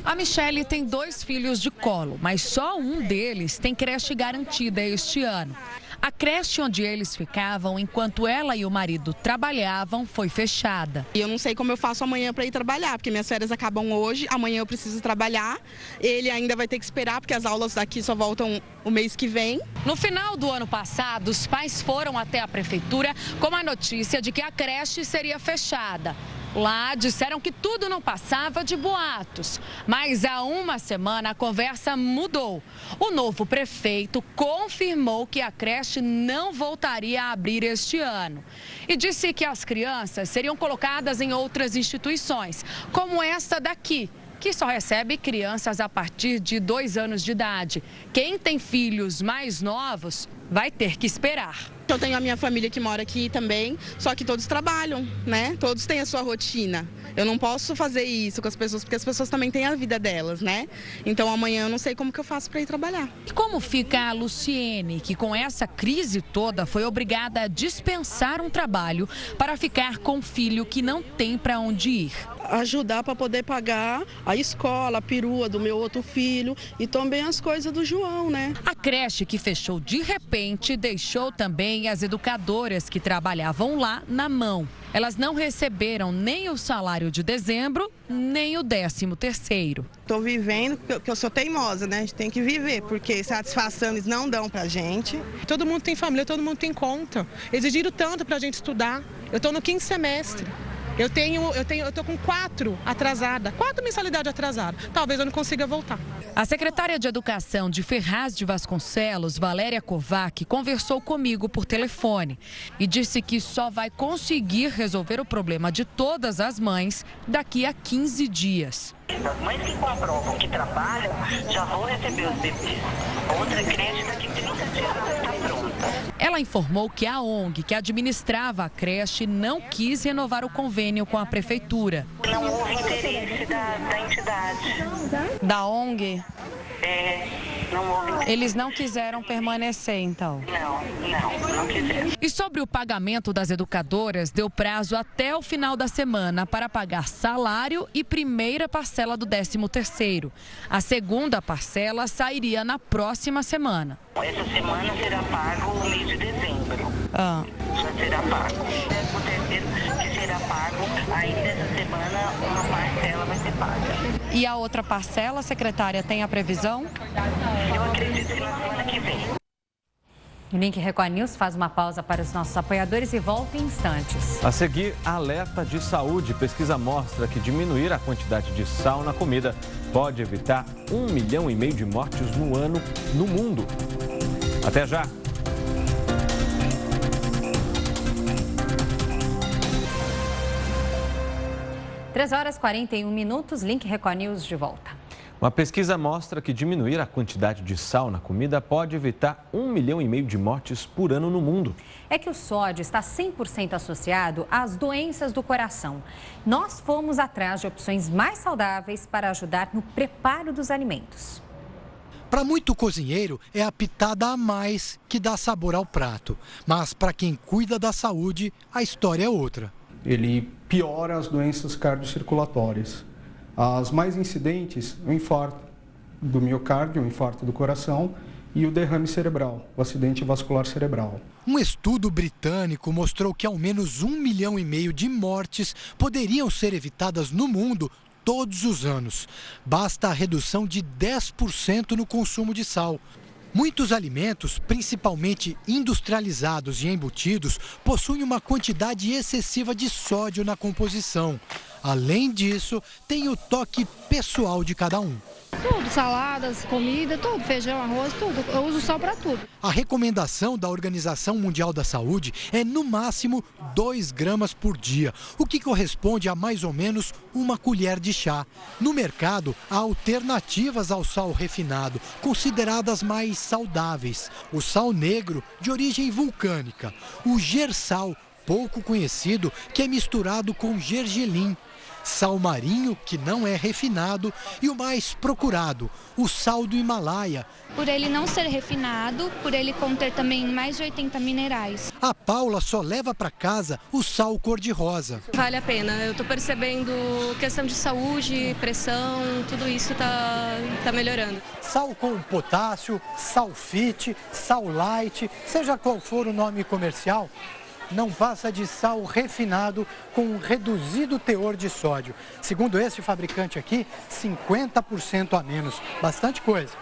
Speaker 4: A Michele tem 2 filhos de colo, mas só um deles tem creche garantida este ano. A creche onde eles ficavam enquanto ela e o marido trabalhavam foi fechada.
Speaker 5: Eu não sei como eu faço amanhã para ir trabalhar, porque minhas férias acabam hoje, amanhã eu preciso trabalhar. Ele ainda vai ter que esperar, porque as aulas daqui só voltam o mês que vem.
Speaker 4: No final do ano passado, os pais foram até a prefeitura com a notícia de que a creche seria fechada. Lá disseram que tudo não passava de boatos, mas há uma semana a conversa mudou. O novo prefeito confirmou que a creche não voltaria a abrir este ano e disse que as crianças seriam colocadas em outras instituições, como esta daqui, que só recebe crianças a partir de 2 anos de idade. Quem tem filhos mais novos vai ter que esperar.
Speaker 5: Eu tenho a minha família que mora aqui também, só que todos trabalham, né? Todos têm a sua rotina. Eu não posso fazer isso com as pessoas, porque as pessoas também têm a vida delas, né? Então amanhã eu não sei como que eu faço para ir trabalhar.
Speaker 4: E como fica a Luciene, que com essa crise toda foi obrigada a dispensar um trabalho para ficar com o filho que não tem para onde ir?
Speaker 6: Ajudar para poder pagar a escola, a perua do meu outro filho e também as coisas do João, né?
Speaker 4: A creche que fechou de repente deixou também as educadoras que trabalhavam lá na mão. Elas não receberam nem o salário de dezembro, nem o 13º.
Speaker 6: Estou vivendo, porque eu sou teimosa, né? A gente tem que viver, porque satisfação eles não dão pra gente.
Speaker 25: Todo mundo tem família, todo mundo tem conta. Exigiram tanto pra gente estudar. Eu estou no 5º semestre. Eu tô com 4 atrasada, 4 mensalidades atrasadas. Talvez eu não consiga voltar.
Speaker 4: A secretária de Educação de Ferraz de Vasconcelos, Valéria Kovac, conversou comigo por telefone e disse que só vai conseguir resolver o problema de todas as mães daqui a 15 dias.
Speaker 7: As mães que comprovam que trabalham já vão receber os bebês. Outra creche daqui 30 dias está pronta.
Speaker 4: Ela informou que a ONG que administrava a creche não quis renovar o convênio com a prefeitura.
Speaker 7: Não houve interesse da entidade.
Speaker 4: Da ONG?
Speaker 7: Não houve interesse.
Speaker 4: Eles não quiseram permanecer, então?
Speaker 7: Não quiseram.
Speaker 4: E sobre o pagamento das educadoras, deu prazo até o final da semana para pagar salário e primeira parcela do 13º. A segunda parcela sairia na próxima semana.
Speaker 7: Essa semana será pago o mês de dezembro. Já será pago. O 13º que será pago, ainda essa semana uma parcela vai ser paga.
Speaker 4: E a outra parcela, secretária, tem a previsão?
Speaker 7: Eu acredito que na semana que vem.
Speaker 1: O Link Record News faz uma pausa para os nossos apoiadores e volta em instantes.
Speaker 2: A seguir, alerta de saúde. Pesquisa mostra que diminuir a quantidade de sal na comida pode evitar 1,5 milhão de mortes no ano no mundo. Até já!
Speaker 1: Três horas e 41 minutos, Link Record News de volta.
Speaker 2: Uma pesquisa mostra que diminuir a quantidade de sal na comida pode evitar 1,5 milhão de mortes por ano no mundo.
Speaker 1: É que o sódio está 100% associado às doenças do coração. Nós fomos atrás de opções mais saudáveis para ajudar no preparo dos alimentos.
Speaker 9: Para muito cozinheiro, é a pitada a mais que dá sabor ao prato. Mas para quem cuida da saúde, a história é outra.
Speaker 26: Ele piora as doenças cardiocirculatórias. As mais incidentes, o infarto do miocárdio, o infarto do coração e o derrame cerebral, o acidente vascular cerebral.
Speaker 9: Um estudo britânico mostrou que ao menos 1,5 milhão de mortes poderiam ser evitadas no mundo todos os anos. Basta a redução de 10% no consumo de sal. Muitos alimentos, principalmente industrializados e embutidos, possuem uma quantidade excessiva de sódio na composição. Além disso, tem o toque pessoal de cada um.
Speaker 10: Tudo, saladas, comida, tudo, feijão, arroz, tudo. Eu uso sal para tudo.
Speaker 9: A recomendação da Organização Mundial da Saúde é no máximo 2 gramas por dia, o que corresponde a mais ou menos 1 colher de chá. No mercado, há alternativas ao sal refinado, consideradas mais saudáveis. O sal negro, de origem vulcânica. O gersal, pouco conhecido, que é misturado com gergelim. Sal marinho, que não é refinado, e o mais procurado, o sal do Himalaia.
Speaker 11: Por ele não ser refinado, por ele conter também mais de 80 minerais.
Speaker 9: A Paula só leva para casa o sal cor-de-rosa.
Speaker 11: Vale a pena, eu estou percebendo questão de saúde, pressão, tudo isso tá melhorando.
Speaker 9: Sal com potássio, salfite, sal light, seja qual for o nome comercial, não passa de sal refinado com um reduzido teor de sódio. Segundo este fabricante aqui, 50% a menos. Bastante coisa.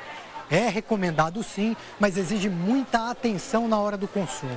Speaker 9: É recomendado sim, mas exige muita atenção na hora do consumo.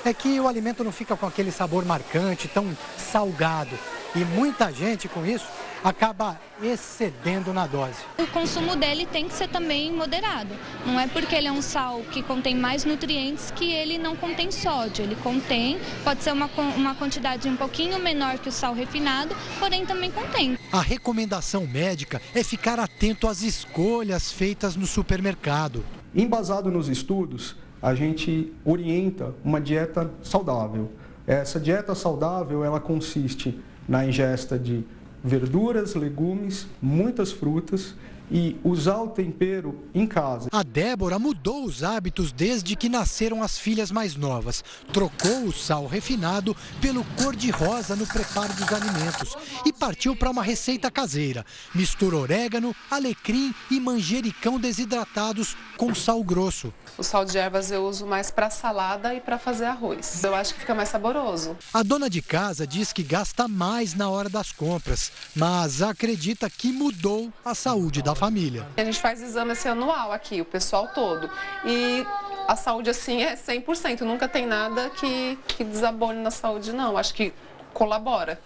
Speaker 9: É que o alimento não fica com aquele sabor marcante, tão salgado. E muita gente, com isso, acaba excedendo na dose.
Speaker 11: O consumo dele tem que ser também moderado. Não é porque ele é um sal que contém mais nutrientes que ele não contém sódio. Ele contém, pode ser uma quantidade um pouquinho menor que o sal refinado, porém também contém.
Speaker 9: A recomendação médica é ficar atento às escolhas feitas no supermercado.
Speaker 26: Embasado nos estudos, a gente orienta uma dieta saudável. Essa dieta saudável, ela consiste na ingesta de verduras, legumes, muitas frutas e usar o tempero em casa.
Speaker 9: A Débora mudou os hábitos desde que nasceram as filhas mais novas. Trocou o sal refinado pelo cor-de-rosa no preparo dos alimentos e partiu para uma receita caseira. Mistura orégano, alecrim e manjericão desidratados com sal grosso.
Speaker 12: O sal de ervas eu uso mais para salada e para fazer arroz. Eu acho que fica mais saboroso.
Speaker 9: A dona de casa diz que gasta mais na hora das compras, mas acredita que mudou a saúde da família.
Speaker 12: A gente faz exame assim, anual aqui, o pessoal todo. E a saúde assim é 100%. Nunca tem nada que desabone na saúde, não. Acho que colabora.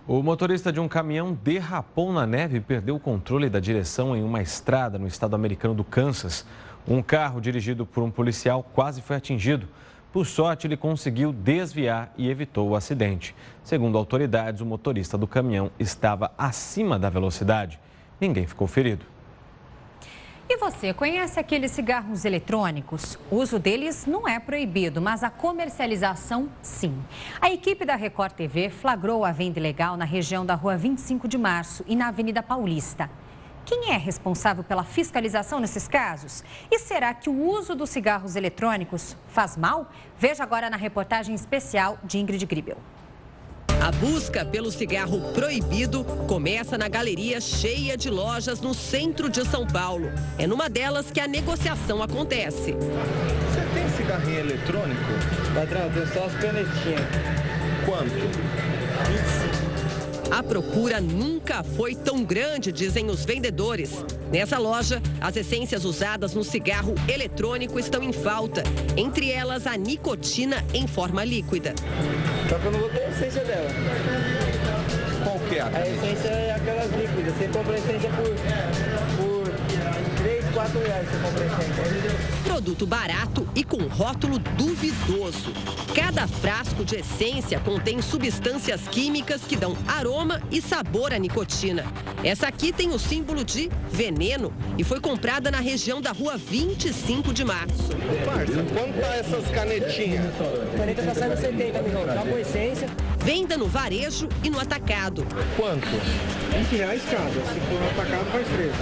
Speaker 2: O motorista de um caminhão derrapou na neve e perdeu o controle da direção em uma estrada no estado americano do Kansas. Um carro dirigido por um policial quase foi atingido. Por sorte, ele conseguiu desviar e evitou o acidente. Segundo autoridades, o motorista do caminhão estava acima da velocidade. Ninguém ficou ferido.
Speaker 1: E você conhece aqueles cigarros eletrônicos? O uso deles não é proibido, mas a comercialização, sim. A equipe da Record TV flagrou a venda ilegal na região da Rua 25 de Março e na Avenida Paulista. Quem é responsável pela fiscalização nesses casos? E será que o uso dos cigarros eletrônicos faz mal? Veja agora na reportagem especial de Ingrid Gribel.
Speaker 13: A busca pelo cigarro proibido começa na galeria cheia de lojas no centro de São Paulo. É numa delas que a negociação acontece.
Speaker 14: Você tem cigarrinho eletrônico? Patrão, tem só as canetinhas. Quanto? 25.
Speaker 13: A procura nunca foi tão grande, dizem os vendedores. Nessa loja, as essências usadas no cigarro eletrônico estão em falta. Entre elas, a nicotina em forma líquida.
Speaker 14: Só que eu não vou ter a essência dela. Qual que é? A essência é aquelas líquidas. Você compra a essência por 3, 4 reais. Você compra a essência.
Speaker 13: Produto barato e com rótulo duvidoso. Cada frasco de essência contém substâncias químicas que dão aroma e sabor à nicotina. Essa aqui tem o símbolo de veneno e foi comprada na região da Rua 25 de Março.
Speaker 14: Parça, quanto tá essas canetinhas? Caneta tá saindo 70, amigão. Tá com essência.
Speaker 13: Venda no varejo e no atacado.
Speaker 14: Quanto? 20 reais cada. Se for no atacado, faz 13.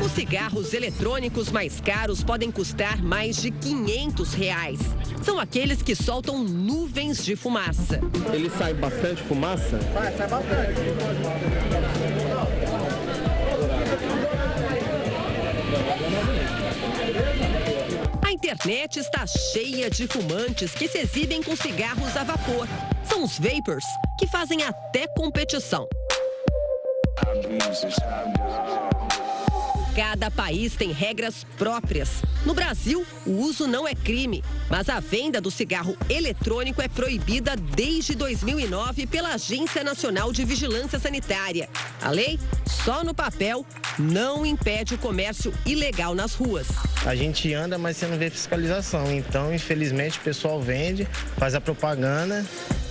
Speaker 13: Os cigarros eletrônicos mais caros podem custar mais de R$500. São aqueles que soltam nuvens de fumaça.
Speaker 14: Ele sai bastante fumaça? Sai bastante.
Speaker 13: A internet está cheia de fumantes que se exibem com cigarros a vapor. São os vapers, que fazem até competição. Cada país tem regras próprias. No Brasil, o uso não é crime, mas a venda do cigarro eletrônico é proibida desde 2009 pela Agência Nacional de Vigilância Sanitária. A lei, só no papel, não impede o comércio ilegal nas ruas.
Speaker 14: A gente anda, mas você não vê fiscalização. Então, infelizmente, o pessoal vende, faz a propaganda.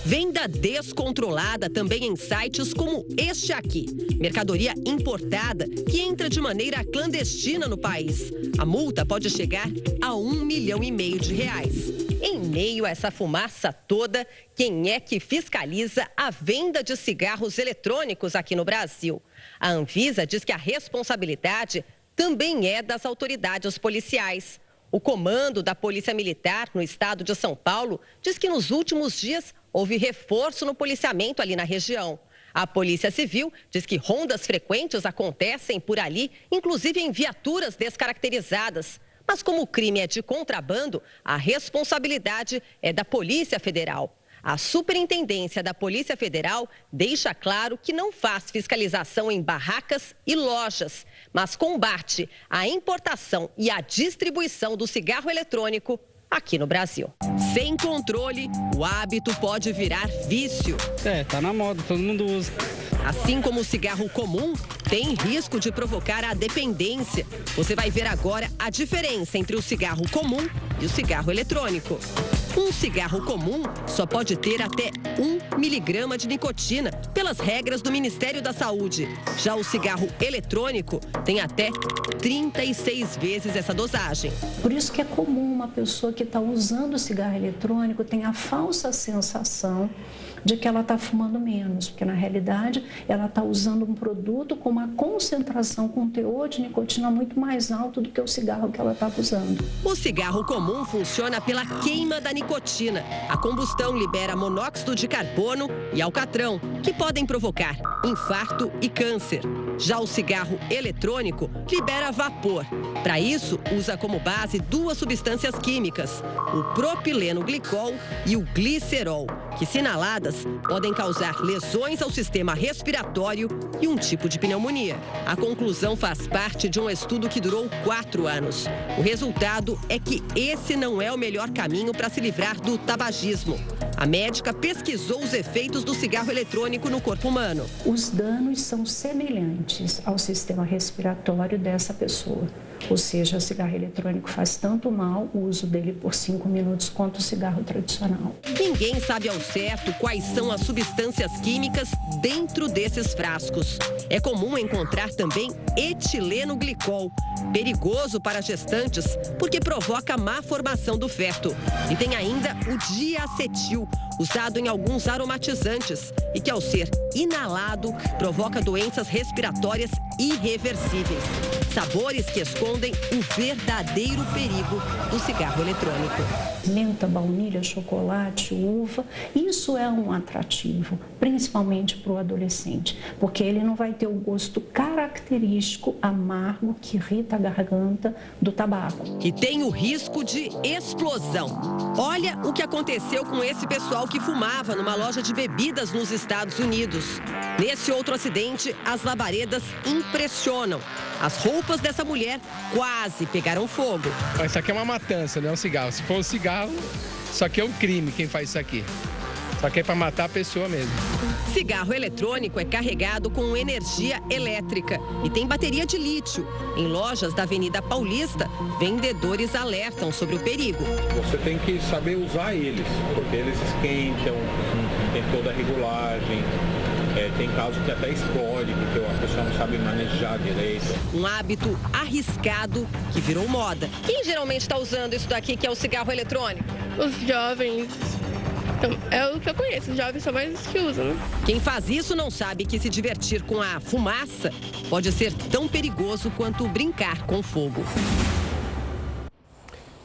Speaker 13: Venda descontrolada também em sites como este aqui. Mercadoria importada que entra de maneira clandestina no país. A multa pode chegar a R$1,5 milhão de reais. Em meio a essa fumaça toda, quem é que fiscaliza a venda de cigarros eletrônicos aqui no Brasil? A Anvisa diz que a responsabilidade também é das autoridades policiais. O comando da Polícia Militar no estado de São Paulo diz que nos últimos dias houve reforço no policiamento ali na região. A Polícia Civil diz que rondas frequentes acontecem por ali, inclusive em viaturas descaracterizadas. Mas como o crime é de contrabando, a responsabilidade é da Polícia Federal. A Superintendência da Polícia Federal deixa claro que não faz fiscalização em barracas e lojas, mas combate a importação e a distribuição do cigarro eletrônico aqui no Brasil. Sem controle, o hábito pode virar vício.
Speaker 3: Tá na moda, todo mundo usa.
Speaker 13: Assim como o cigarro comum, tem risco de provocar a dependência. Você vai ver agora a diferença entre o cigarro comum e o cigarro eletrônico. Um cigarro comum só pode ter até 1 miligrama de nicotina, pelas regras do Ministério da Saúde. Já o cigarro eletrônico tem até 36 vezes essa dosagem.
Speaker 15: Por isso que é comum uma pessoa que está usando o cigarro eletrônico ter a falsa sensação de que ela está fumando menos, porque na realidade ela está usando um produto com uma concentração, com um teor de nicotina muito mais alto do que o cigarro que ela estava usando.
Speaker 13: O cigarro comum funciona pela queima da nicotina. A combustão libera monóxido de carbono e alcatrão, que podem provocar infarto e câncer. Já o cigarro eletrônico libera vapor. Para isso, usa como base duas substâncias químicas, o propileno-glicol e o glicerol, que, se inaladas, podem causar lesões ao sistema respiratório e um tipo de pneumonia. A conclusão faz parte de um estudo que durou 4 anos. O resultado é que esse não é o melhor caminho para se livrar do tabagismo. A médica pesquisou os efeitos do cigarro eletrônico no corpo humano.
Speaker 15: Os danos são semelhantes ao sistema respiratório dessa pessoa. Ou seja, o cigarro eletrônico faz tanto mal, o uso dele por 5 minutos, quanto o cigarro tradicional.
Speaker 13: Ninguém sabe ao certo quais são as substâncias químicas dentro desses frascos. É comum encontrar também etileno-glicol, perigoso para gestantes porque provoca má formação do feto. E tem ainda o diacetil, usado em alguns aromatizantes e que, ao ser inalado, provoca doenças respiratórias irreversíveis. Sabores que escondem o verdadeiro perigo do cigarro eletrônico.
Speaker 15: Menta, baunilha, chocolate, uva, isso é um atrativo, principalmente para o adolescente, porque ele não vai ter o gosto característico amargo que irrita a garganta do tabaco.
Speaker 13: E tem o risco de explosão. Olha o que aconteceu com esse pessoal que fumava numa loja de bebidas nos Estados Unidos. Nesse outro acidente, as labaredas impressionam. As roupas dessa mulher quase pegaram fogo.
Speaker 16: Isso aqui é uma matança, não é um cigarro. Se for um cigarro, isso aqui é um crime quem faz isso aqui. Isso aqui é para matar a pessoa mesmo.
Speaker 13: Cigarro eletrônico é carregado com energia elétrica e tem bateria de lítio. Em lojas da Avenida Paulista, vendedores alertam sobre o perigo.
Speaker 17: Você tem que saber usar eles, porque eles esquentam, tem toda a regulagem. Tem casos que até explode, porque a pessoa não sabe manejar direito.
Speaker 13: Um hábito arriscado que virou moda. Quem geralmente está usando isso daqui, que é o cigarro eletrônico?
Speaker 18: Os jovens. É o que eu conheço, os jovens são mais os que usam, né?
Speaker 13: Quem faz isso não sabe que se divertir com a fumaça pode ser tão perigoso quanto brincar com fogo.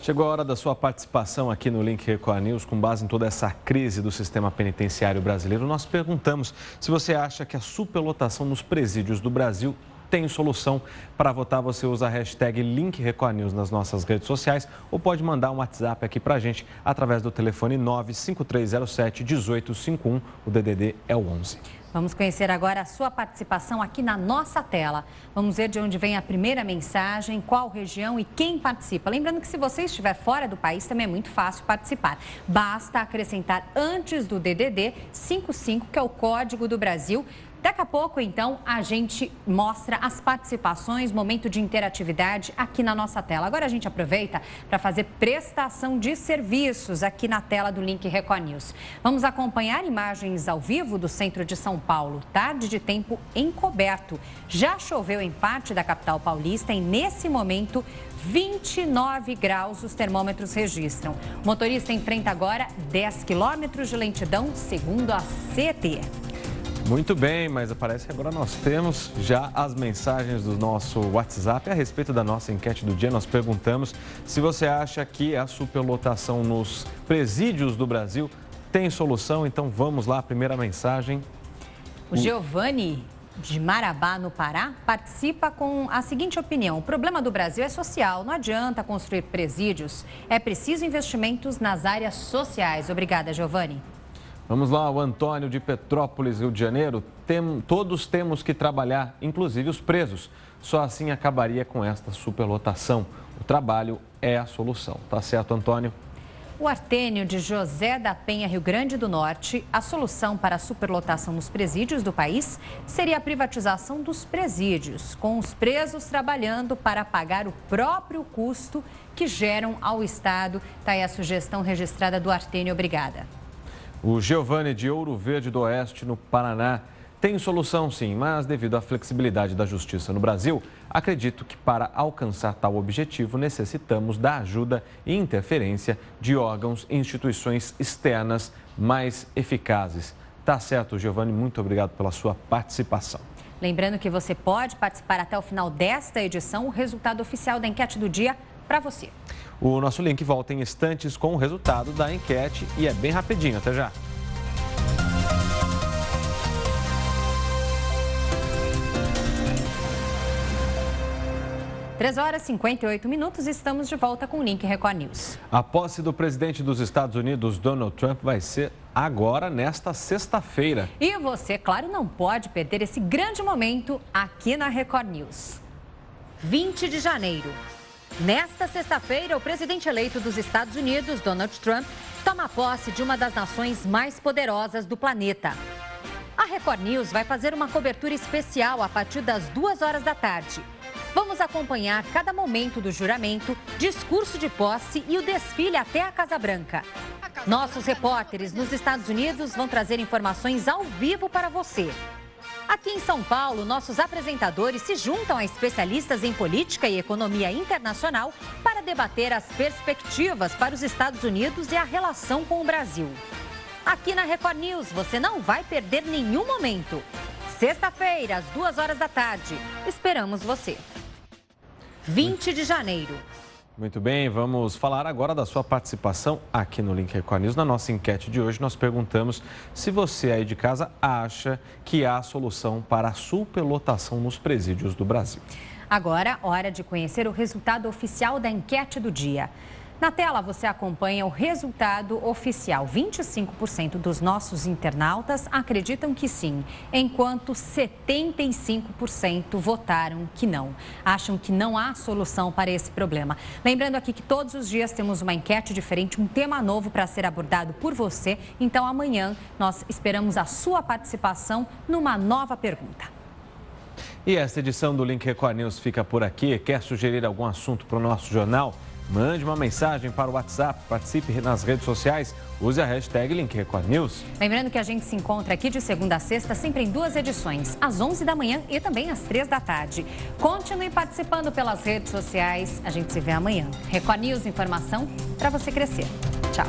Speaker 2: Chegou a hora da sua participação aqui no Link Record News. Com base em toda essa crise do sistema penitenciário brasileiro, nós perguntamos se você acha que a superlotação nos presídios do Brasil tem solução. Para votar, você usa a hashtag Link Record News nas nossas redes sociais ou pode mandar um WhatsApp aqui para a gente através do telefone 95307-1851. O DDD é o 11.
Speaker 1: Vamos conhecer agora a sua participação aqui na nossa tela. Vamos ver de onde vem a primeira mensagem, qual região e quem participa. Lembrando que se você estiver fora do país, também é muito fácil participar. Basta acrescentar antes do DDD 55, que é o código do Brasil. Daqui a pouco, então, a gente mostra as participações, momento de interatividade aqui na nossa tela. Agora a gente aproveita para fazer prestação de serviços aqui na tela do Link Record News. Vamos acompanhar imagens ao vivo do centro de São Paulo. Tarde de tempo encoberto. Já choveu em parte da capital paulista e, nesse momento, 29 graus os termômetros registram. O motorista enfrenta agora 10 quilômetros de lentidão, segundo a CET.
Speaker 2: Muito bem, mas parece que agora nós temos já as mensagens do nosso WhatsApp a respeito da nossa enquete do dia. Nós perguntamos se você acha que a superlotação nos presídios do Brasil tem solução. Então vamos lá, a primeira mensagem.
Speaker 1: O Giovanni de Marabá, no Pará, participa com a seguinte opinião: o problema do Brasil é social, não adianta construir presídios, é preciso investimentos nas áreas sociais. Obrigada, Giovanni.
Speaker 2: Vamos lá, o Antônio de Petrópolis, Rio de Janeiro. Todos temos que trabalhar, inclusive os presos. Só assim acabaria com esta superlotação. O trabalho é a solução. Tá certo, Antônio?
Speaker 1: O Artênio de José da Penha, Rio Grande do Norte. A solução para a superlotação nos presídios do país seria a privatização dos presídios, com os presos trabalhando para pagar o próprio custo que geram ao Estado. Tá aí a sugestão registrada do Artênio. Obrigada.
Speaker 2: O Giovanni de Ouro Verde do Oeste, no Paraná. Tem solução sim, mas devido à flexibilidade da justiça no Brasil, acredito que para alcançar tal objetivo necessitamos da ajuda e interferência de órgãos e instituições externas mais eficazes. Tá certo, Giovanni, muito obrigado pela sua participação.
Speaker 1: Lembrando que você pode participar até o final desta edição, o resultado oficial da enquete do dia para você.
Speaker 2: O nosso link volta em instantes com o resultado da enquete e é bem rapidinho. Até já.
Speaker 1: Três horas e 58 minutos, estamos de volta com o Link Record News.
Speaker 2: A posse do presidente dos Estados Unidos, Donald Trump, vai ser agora, nesta sexta-feira.
Speaker 1: E você, claro, não pode perder esse grande momento aqui na Record News. 20 de janeiro. Nesta sexta-feira, o presidente eleito dos Estados Unidos, Donald Trump, toma posse de uma das nações mais poderosas do planeta. A Record News vai fazer uma cobertura especial a partir das 2 horas da tarde. Vamos acompanhar cada momento do juramento, discurso de posse e o desfile até a Casa Branca. Nossos repórteres nos Estados Unidos vão trazer informações ao vivo para você. Aqui em São Paulo, nossos apresentadores se juntam a especialistas em política e economia internacional para debater as perspectivas para os Estados Unidos e a relação com o Brasil. Aqui na Record News, você não vai perder nenhum momento. Sexta-feira, às 2 horas da tarde. Esperamos você. 20 de janeiro.
Speaker 2: Muito bem, vamos falar agora da sua participação aqui no Link Record News. Na nossa enquete de hoje, nós perguntamos se você aí de casa acha que há solução para a superlotação nos presídios do Brasil.
Speaker 1: Agora, hora de conhecer o resultado oficial da enquete do dia. Na tela, você acompanha o resultado oficial. 25% dos nossos internautas acreditam que sim, enquanto 75% votaram que não. Acham que não há solução para esse problema. Lembrando aqui que todos os dias temos uma enquete diferente, um tema novo para ser abordado por você. Então, amanhã, nós esperamos a sua participação numa nova pergunta.
Speaker 2: E esta edição do Link Record News fica por aqui. Quer sugerir algum assunto para o nosso jornal? Mande uma mensagem para o WhatsApp, participe nas redes sociais, use a hashtag Link Record News.
Speaker 1: Lembrando que a gente se encontra aqui de segunda a sexta, sempre em 2 edições, às 11 da manhã e também às 3 da tarde. Continue participando pelas redes sociais, a gente se vê amanhã. Record News, informação para você crescer. Tchau.